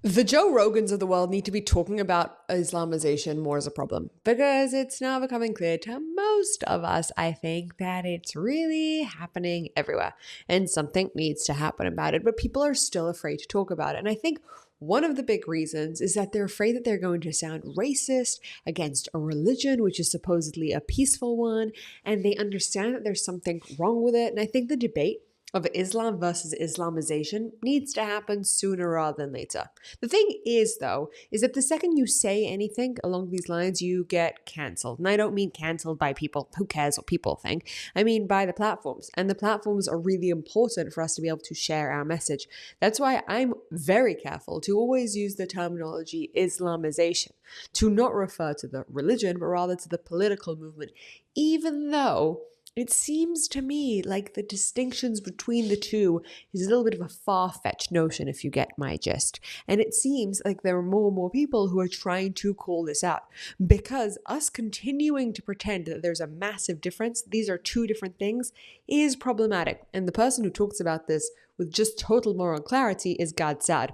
The Joe Rogans of the world need to be talking about Islamization more as a problem because it's now becoming clear to most of us, I think, that it's really happening everywhere and something needs to happen about it. But people are still afraid to talk about it. And I think one of the big reasons is that they're afraid that they're going to sound racist against a religion, which is supposedly a peaceful one. And they understand that there's something wrong with it. And I think the debate of Islam versus Islamization needs to happen sooner rather than later. The thing is, though, is that the second you say anything along these lines, you get cancelled. And I don't mean cancelled by people. Who cares what people think? I mean by the platforms. And the platforms are really important for us to be able to share our message. That's why I'm very careful to always use the terminology Islamization, to not refer to the religion, but rather to the political movement, even though it seems to me like the distinctions between the two is a little bit of a far-fetched notion, if you get my gist. And it seems like there are more and more people who are trying to call this out because us continuing to pretend that there's a massive difference, these are two different things, is problematic. And the person who talks about this with just total moral clarity is Gad Saad,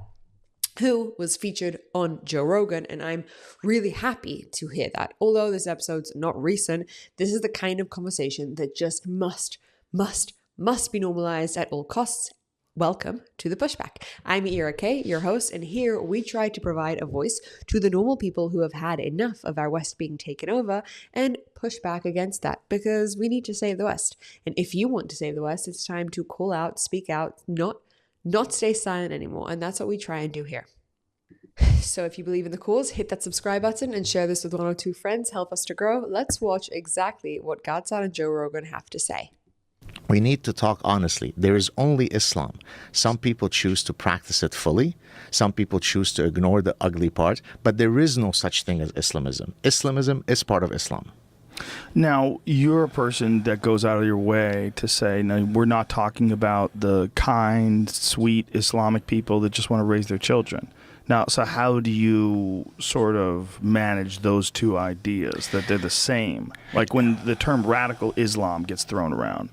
who was featured on Joe Rogan, and I'm really happy to hear that. Although this episode's not recent, this is the kind of conversation that just must be normalized at all costs. Welcome to The Pushback. I'm Ira Kay, your host, and here we try to provide a voice to the normal people who have had enough of our West being taken over and push back against that because we need to save the West. And if you want to save the West, it's time to call out, speak out, not stay silent anymore. And that's what we try and do here. So if you believe in the cause, hit that subscribe button and share this with one or two friends. Help us to grow. Let's watch exactly what Gad Saad and Joe Rogan have to say. We need to talk honestly. There is only Islam. Some people choose to practice it fully. Some people choose to ignore the ugly part. But there is no such thing as Islamism. Islamism is part of Islam. Now, you're a person that goes out of your way to say, no, we're not talking about the kind, sweet Islamic people that just want to raise their children. Now, so how do you sort of manage those two ideas, that they're the same? Like when the term radical Islam gets thrown around.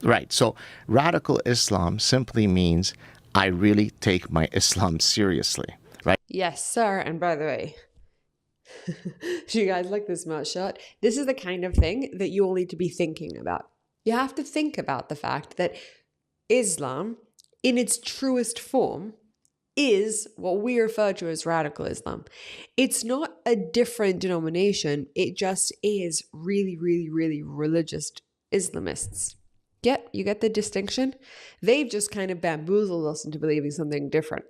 Right. So radical Islam simply means I really take my Islam seriously. Right. Yes, sir. And by the way, do you guys like this mouth shot? This is the kind of thing that you all need to be thinking about. You have to think about the fact that Islam, in its truest form, is what we refer to as radical Islam. It's not a different denomination. It just is really, really, really religious Islamists. You get the distinction? They've just kind of bamboozled us into believing something different.